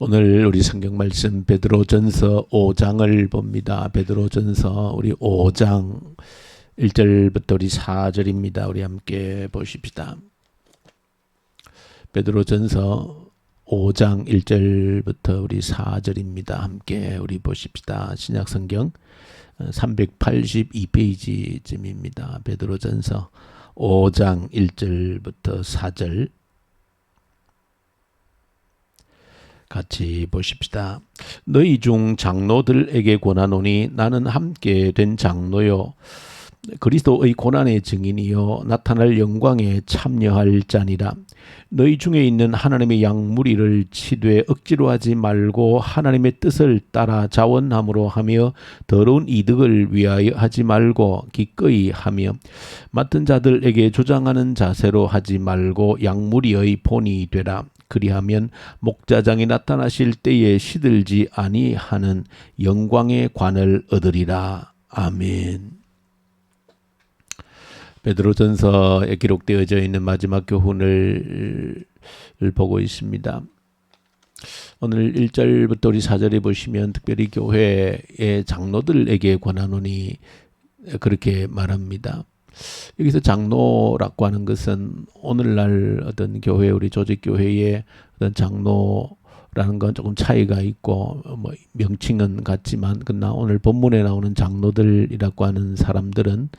오늘 우리 성경 말씀 베드로전서 5장을 봅니다. 베드로전서 우리 5장 1절부터 우리 4절입니다. 우리 함께 보십시다. 베드로전서 5장 1절부터 우리 4절입니다. 함께 우리 보십시다. 신약성경 382페이지쯤입니다. 베드로전서 5장 1절부터 4절 같이 보십시다. 너희 중 장로들에게 권하노니 나는 함께 된 장로요 그리스도의 고난의 증인이요 나타날 영광에 참여할 자니라. 너희 중에 있는 하나님의 양무리를 치되 억지로 하지 말고 하나님의 뜻을 따라 자원함으로 하며 더러운 이득을 위하여 하지 말고 기꺼이 하며 맡은 자들에게 조장하는 자세로 하지 말고 양무리의 본이 되라. 그리하면 목자장이 나타나실 때에 시들지 아니하는 영광의 관을 얻으리라. 아멘. 베드로전서에 기록되어져 있는 마지막 교훈을 보고 있습니다. 오늘 1절부터 우리 4절에 보시면 특별히 교회의 장로들에게 권하노니 그렇게 말합니다. 여기서 장로라고 하는 것은 오늘날 어떤 교회, 우리 조직교회의 어떤 장로라는 건 조금 차이가 있고 명칭은 같지만 그러나 오늘 본문에 나오는 장로들이라고 하는 사람들은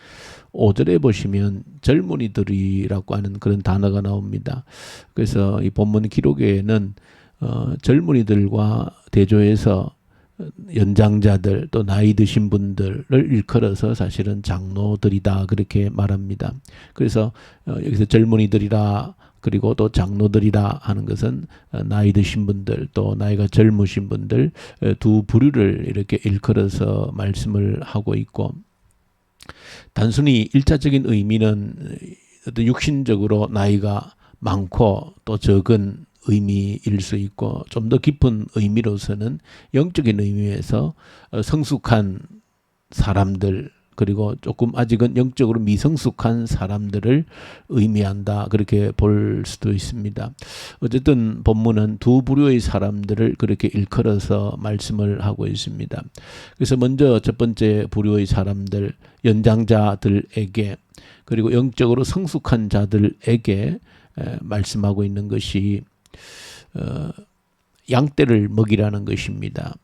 5절에 보시면 젊은이들이라고 하는 그런 단어가 나옵니다. 그래서 이 본문 기록에는 젊은이들과 대조해서 연장자들 또 나이 드신 분들을 일컬어서 사실은 장로들이다 그렇게 말합니다. 그래서 여기서 젊은이들이라 그리고 또 장로들이라 하는 것은 나이 드신 분들 또 나이가 젊으신 분들 두 부류를 이렇게 일컬어서 말씀을 하고 있고, 단순히 일차적인 의미는 어떤 육신적으로 나이가 많고 또 적은 의미일 수 있고, 좀 더 깊은 의미로서는 영적인 의미에서 성숙한 사람들 그리고 조금 아직은 영적으로 미성숙한 사람들을 의미한다 그렇게 볼 수도 있습니다. 어쨌든 본문은 두 부류의 사람들을 그렇게 일컬어서 말씀을 하고 있습니다. 그래서 먼저 첫 번째 부류의 사람들, 연장자들에게 그리고 영적으로 성숙한 자들에게 말씀하고 있는 것이 양떼를 먹이라는 것입니다.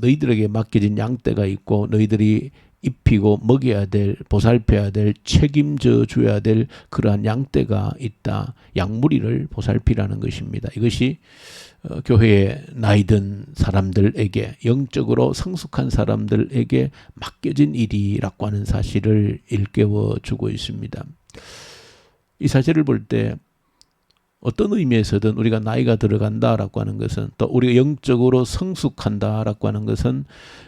너희들에게 맡겨진 양떼가 있고 너희들이 입히고 먹여야 될, 보살펴야 될, 책임져 줘야 될 그러한 양떼가 있다. 양무리를 보살피라는 것입니다. 이것이 교회에 나이든 사람들에게, 영적으로 성숙한 사람들에게 맡겨진 일이라고 하는 사실을 일깨워 주고 있습니다. 이 사실을 볼 때 어떤 의미에서든 우리가 나이가 들어간다라고 하는 것은, 또 우리가 영적으로 성숙한다라고 하는 것은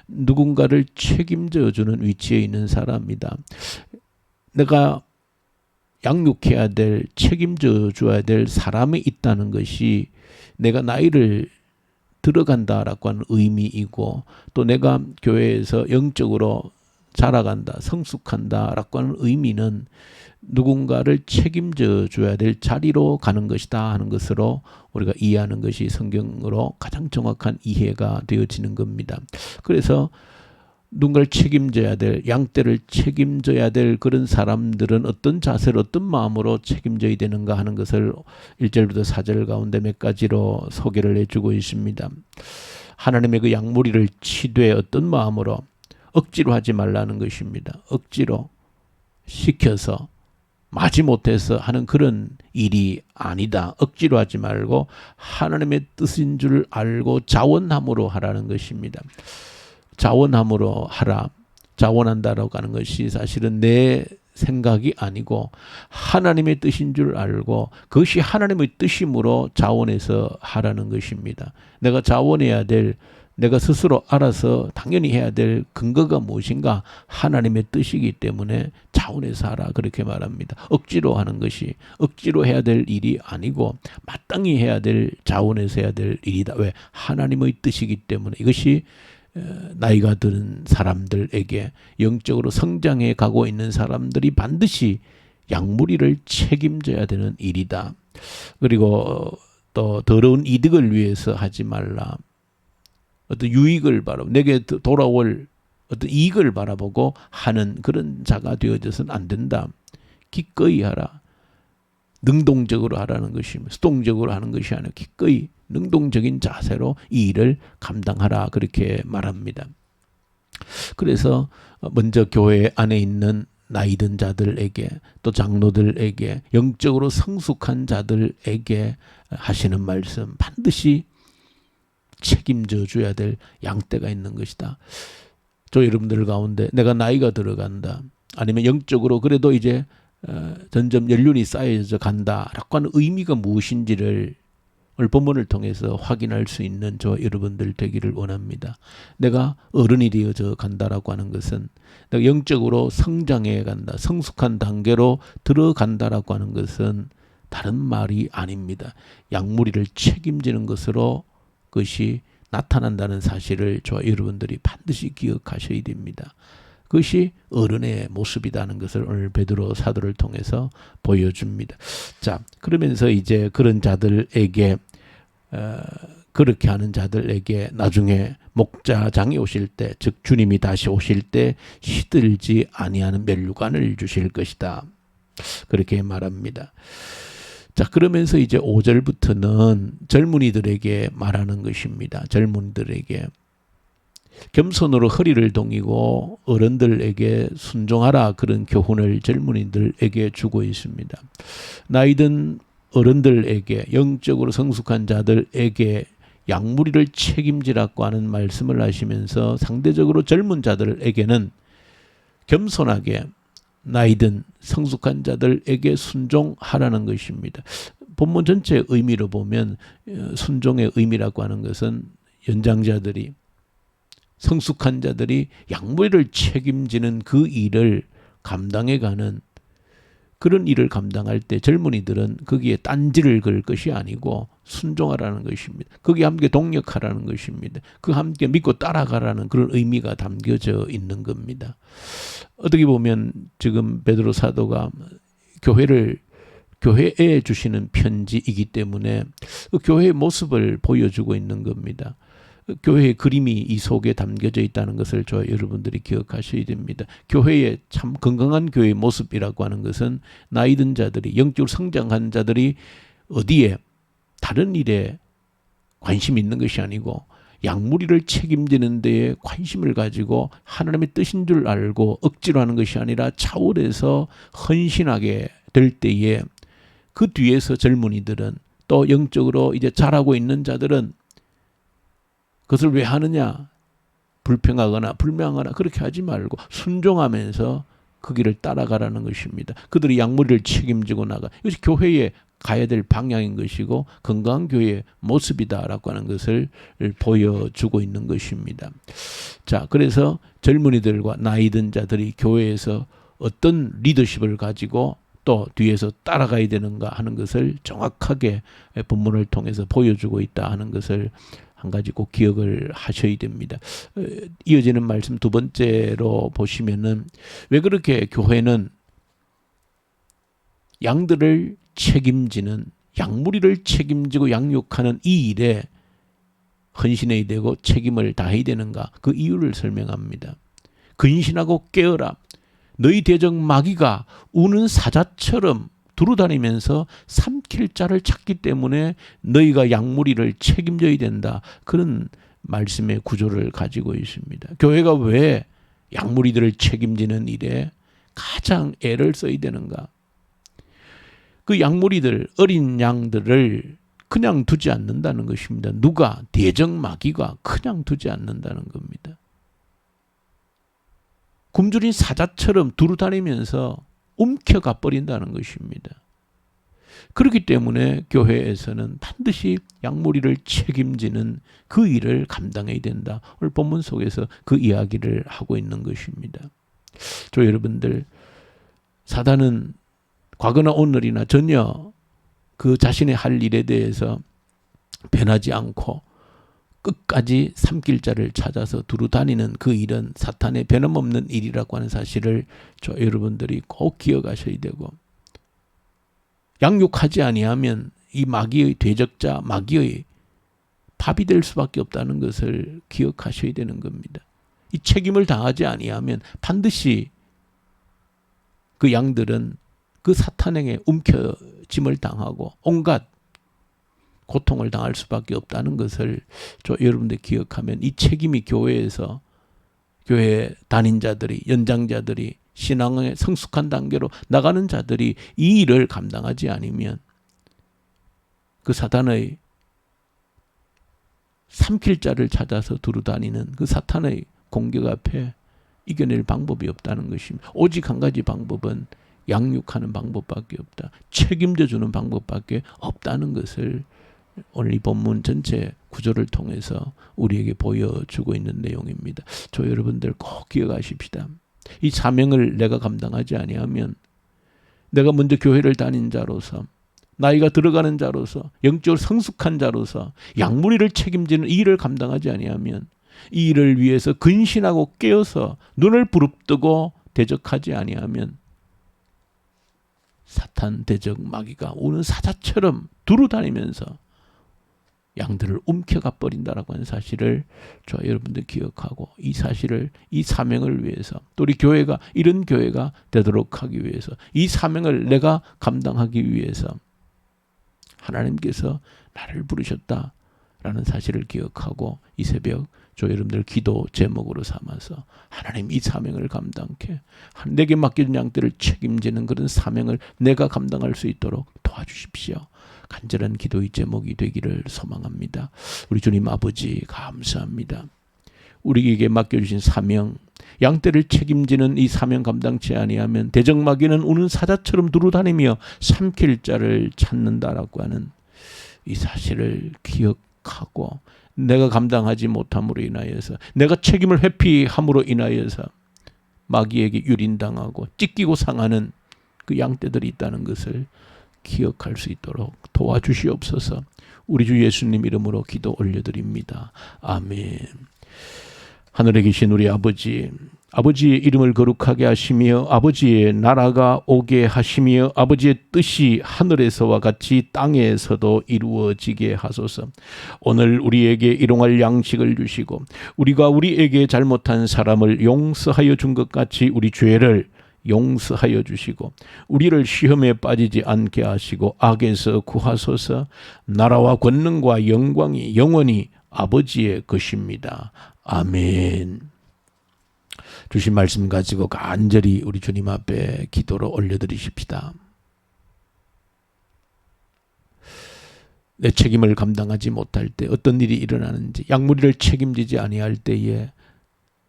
누군가를 책임져 주는 위치에 있는 사람이다. 내가 양육해야 될, 책임져 줘야 될 사람이 있다는 것이 내가 나이를 들어간다라고 하는 의미이고, 또 내가 교회에서 영적으로 자라간다, 성숙한다라고 하는 의미는 누군가를 책임져 줘야 될 자리로 가는 것이다 하는 것으로 우리가 이해하는 것이 성경으로 가장 정확한 이해가 되어지는 겁니다. 그래서 누군가를 책임져야 될, 양떼를 책임져야 될 그런 사람들은 어떤 자세로 어떤 마음으로 책임져야 되는가 하는 것을 1절부터 4절 가운데 몇 가지로 소개를 해주고 있습니다. 하나님의 그 양무리를 치되 어떤 마음으로, 억지로 하지 말라는 것입니다. 억지로 시켜서 마지못해서 하는 그런 일이 아니다. 억지로 하지 말고 하나님의 뜻인 줄 알고 자원함으로 하라는 것입니다. 자원함으로 하라. 자원한다라고 하는 것이 사실은 내 생각이 아니고 하나님의 뜻인 줄 알고 그것이 하나님의 뜻이므로 자원해서 하라는 것입니다. 내가 자원해야 될, 내가 스스로 알아서 당연히 해야 될 근거가 무엇인가? 하나님의 뜻이기 때문에 자원해서 하라 그렇게 말합니다. 억지로 하는 것이, 억지로 해야 될 일이 아니고 마땅히 해야 될, 자원해서 해야 될 일이다. 왜? 하나님의 뜻이기 때문에. 이것이 나이가 든 사람들에게, 영적으로 성장해 가고 있는 사람들이 반드시 양무리를 책임져야 되는 일이다. 그리고 또 더러운 이득을 위해서 하지 말라. 어떤 유익을 바라보고 내게 돌아올 어떤 이익을 바라보고 하는 그런 자가 되어져서는 안 된다. 기꺼이 하라. 능동적으로 하라는 것이며 수동적으로 하는 것이 아니라 기꺼이 능동적인 자세로 이 일을 감당하라 그렇게 말합니다. 그래서 먼저 교회 안에 있는 나이 든 자들에게 또 장로들에게 영적으로 성숙한 자들에게 하시는 말씀 반드시 책임져 줘야 될 양떼가 있는 것이다. 저 여러분들 가운데 내가 나이가 들어간다. 아니면 영적으로 그래도 이제 점점 연륜이 쌓여져 간다라고 하는 의미가 무엇인지를 오늘 본문을 통해서 확인할 수 있는 저 여러분들 되기를 원합니다. 내가 어른이 되어져 간다라고 하는 것은 내가 영적으로 성장해 간다, 성숙한 단계로 들어간다라고 하는 것은 다른 말이 아닙니다. 양무리를 책임지는 것으로 그것이 나타난다는 사실을 저 여러분들이 반드시 기억하셔야 됩니다. 그것이 어른의 모습이라는 것을 오늘 베드로 사도를 통해서 보여줍니다. 자, 그러면서 이제 그런 자들에게 그렇게 하는 자들에게 나중에 목자장이 오실 때, 즉 주님이 다시 오실 때 시들지 아니하는 멸류관을 주실 것이다. 그렇게 말합니다. 자, 그러면서 이제 5절부터는 젊은이들에게 말하는 것입니다. 젊은이들에게 겸손으로 허리를 동이고 어른들에게 순종하라 그런 교훈을 젊은이들에게 주고 있습니다. 나이든 어른들에게 영적으로 성숙한 자들에게 양무리를 책임지라고 하는 말씀을 하시면서 상대적으로 젊은 자들에게는 겸손하게 나이든 성숙한 자들에게 순종하라는 것입니다. 본문 전체의 의미로 보면 순종의 의미라고 하는 것은 연장자들이 성숙한 자들이 양무리를 책임지는 그 일을 감당해가는 그런 일을 감당할 때 젊은이들은 거기에 딴지를 걸 것이 아니고 순종하라는 것입니다. 거기에 함께 동력하라는 것입니다. 그 함께 믿고 따라가라는 그런 의미가 담겨져 있는 겁니다. 어떻게 보면 지금 베드로 사도가 교회에 주시는 편지이기 때문에 그 교회의 모습을 보여주고 있는 겁니다. 교회의 그림이 이 속에 담겨져 있다는 것을 저 여러분들이 기억하셔야 됩니다. 교회의 참 건강한 교회의 모습이라고 하는 것은 나이 든 자들이 영적으로 성장한 자들이 어디에 다른 일에 관심이 있는 것이 아니고 양무리를 책임지는 데에 관심을 가지고 하나님의 뜻인 줄 알고 억지로 하는 것이 아니라 차원에서 헌신하게 될 때에 그 뒤에서 젊은이들은 또 영적으로 이제 자라고 있는 자들은 그것을 왜 하느냐? 불평하거나 불명하거나 그렇게 하지 말고 순종하면서 그 길을 따라가라는 것입니다. 그들이 양무리를 책임지고 나가. 이것이 교회에 가야 될 방향인 것이고 건강한 교회의 모습이다라고 하는 것을 보여주고 있는 것입니다. 자, 그래서 젊은이들과 나이 든 자들이 교회에서 어떤 리더십을 가지고 또 뒤에서 따라가야 되는가 하는 것을 정확하게 본문을 통해서 보여주고 있다 하는 것을 한 가지 꼭 기억을 하셔야 됩니다. 이어지는 말씀 두 번째로 보시면은 왜 그렇게 교회는 양들을 책임지는 양무리를 책임지고 양육하는 이 일에 헌신해야 되고 책임을 다해야 되는가 그 이유를 설명합니다. 근신하고 깨어라. 너희 대적 마귀가 우는 사자처럼 두루다니면서 삼킬 자를 찾기 때문에 너희가 양무리를 책임져야 된다. 그런 말씀의 구조를 가지고 있습니다. 교회가 왜 양무리들을 책임지는 일에 가장 애를 써야 되는가? 그 양무리들, 어린 양들을 그냥 두지 않는다는 것입니다. 누가? 대적 마귀가 그냥 두지 않는다는 겁니다. 굶주린 사자처럼 두루다니면서 움켜가 버린다는 것입니다. 그렇기 때문에 교회에서는 반드시 양무리를 책임지는 그 일을 감당해야 된다. 오늘 본문 속에서 그 이야기를 하고 있는 것입니다. 저 여러분들, 사단은 과거나 오늘이나 전혀 그 자신의 할 일에 대해서 변하지 않고 끝까지 삼킬 자를 찾아서 두루 다니는 그 일은 사탄의 변함없는 일이라고 하는 사실을 저 여러분들이 꼭 기억하셔야 되고, 양육하지 아니하면 이 마귀의 대적자, 마귀의 밥이 될 수밖에 없다는 것을 기억하셔야 되는 겁니다. 이 책임을 다하지 아니하면 반드시 그 양들은 그 사탄에게 움켜짐을 당하고 온갖 고통을 당할 수밖에 없다는 것을 여러분들 기억하면 이 책임이 교회에서 교회 담임자들이 연장자들이 신앙의 성숙한 단계로 나가는 자들이 이 일을 감당하지 않으면 그 사탄의 삼킬 자를 찾아서 두루 다니는 그 사탄의 공격 앞에 이겨낼 방법이 없다는 것입니다. 오직 한 가지 방법은 양육하는 방법밖에 없다. 책임져 주는 방법밖에 없다는 것을 오늘 이 본문 전체 구조를 통해서 우리에게 보여주고 있는 내용입니다. 여러분들 꼭 기억하십시다. 이 사명을 내가 감당하지 아니하면 내가 먼저 교회를 다닌 자로서 나이가 들어가는 자로서 영적으로 성숙한 자로서 양무리를 책임지는 이 일을 감당하지 아니하면 이 일을 위해서 근신하고 깨어서 눈을 부릅뜨고 대적하지 아니하면 사탄 대적 마귀가 오는 사자처럼 두루 다니면서 양들을 움켜가 버린다라고 하는 사실을 여러분들 기억하고 이 사실을 이 사명을 위해서 또 우리 교회가 이런 교회가 되도록 하기 위해서 이 사명을 내가 감당하기 위해서 하나님께서 나를 부르셨다라는 사실을 기억하고 이 새벽 여러분들 기도 제목으로 삼아서 하나님 이 사명을 감당케 내게 맡겨진 양들을 책임지는 그런 사명을 내가 감당할 수 있도록 도와주십시오. 간절한 기도의 제목이 되기를 소망합니다. 우리 주님 아버지 감사합니다. 우리에게 맡겨주신 사명 양떼를 책임지는 이 사명 감당치 아니하면 대적마귀는 우는 사자처럼 두루다니며 삼킬 자를 찾는다라고 하는 이 사실을 기억하고 내가 감당하지 못함으로 인하여서 내가 책임을 회피함으로 인하여서 마귀에게 유린당하고 찢기고 상하는 그 양떼들이 있다는 것을 기억할 수 있도록 도와주시옵소서. 우리 주 예수님 이름으로 기도 올려드립니다. 아멘. 하늘에 계신 우리 아버지, 아버지의 이름을 거룩하게 하시며 아버지의 나라가 오게 하시며 아버지의 뜻이 하늘에서와 같이 땅에서도 이루어지게 하소서. 오늘 우리에게 일용할 양식을 주시고 우리가 우리에게 잘못한 사람을 용서하여 준 것 같이 우리 죄를 용서하여 주시고 우리를 시험에 빠지지 않게 하시고 악에서 구하소서. 나라와 권능과 영광이 영원히 아버지의 것입니다. 아멘. 주신 말씀 가지고 간절히 우리 주님 앞에 기도로 올려드리십시다. 내 책임을 감당하지 못할 때 어떤 일이 일어나는지 양무리를 책임지지 아니할 때에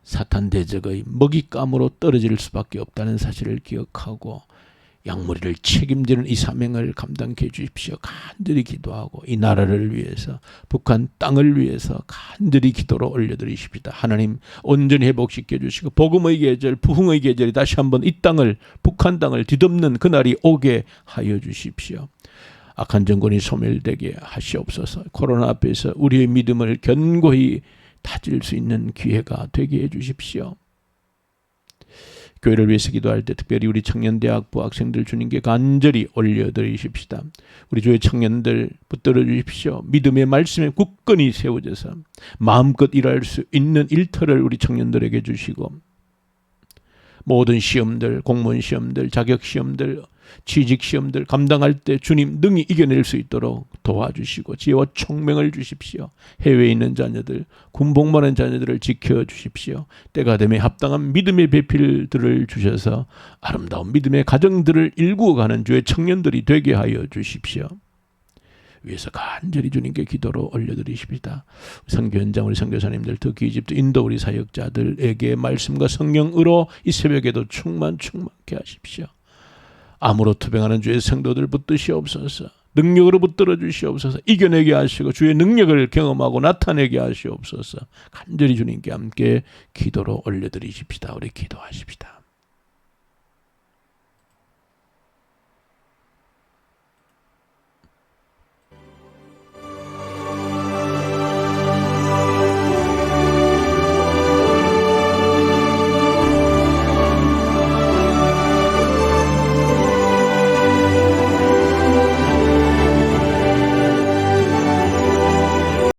사탄 대적의 먹잇감으로 떨어질 수밖에 없다는 사실을 기억하고 양무리를 책임지는 이 사명을 감당해 주십시오. 간절히 기도하고 이 나라를 위해서 북한 땅을 위해서 간절히 기도로 올려드리십시다. 하나님 온전히 회복시켜 주시고 복음의 계절 부흥의 계절이 다시 한번 이 땅을 북한 땅을 뒤덮는 그날이 오게 하여 주십시오. 악한 정권이 소멸되게 하시옵소서. 코로나 앞에서 우리의 믿음을 견고히 다질 수 있는 기회가 되게 해 주십시오. 교회를 위해서 기도할 때 특별히 우리 청년대학부 학생들 주님께 간절히 올려드리십시다. 우리 교회 청년들 붙들어 주십시오. 믿음의 말씀에 굳건히 세워져서 마음껏 일할 수 있는 일터를 우리 청년들에게 주시고 모든 시험들, 공무원 시험들, 자격 시험들, 취직 시험들 감당할 때 주님 능히 이겨낼 수 있도록 도와주시고 지혜와 총명을 주십시오. 해외에 있는 자녀들, 군복무하는 자녀들을 지켜주십시오. 때가 되면 합당한 믿음의 배필들을 주셔서 아름다운 믿음의 가정들을 일구어가는 주의 청년들이 되게 하여 주십시오. 위에서 간절히 주님께 기도로 올려드리십니다. 선교 현장 우리 선교사님들 특히 이집트 인도 우리 사역자들에게 말씀과 성령으로 이 새벽에도 충만케 하십시오. 암으로 투병하는 주의 성도들 붙드시옵소서. 능력으로 붙들어 주시옵소서. 이겨내게 하시고 주의 능력을 경험하고 나타내게 하시옵소서. 간절히 주님께 함께 기도로 올려드리십시다. 우리 기도하십시다.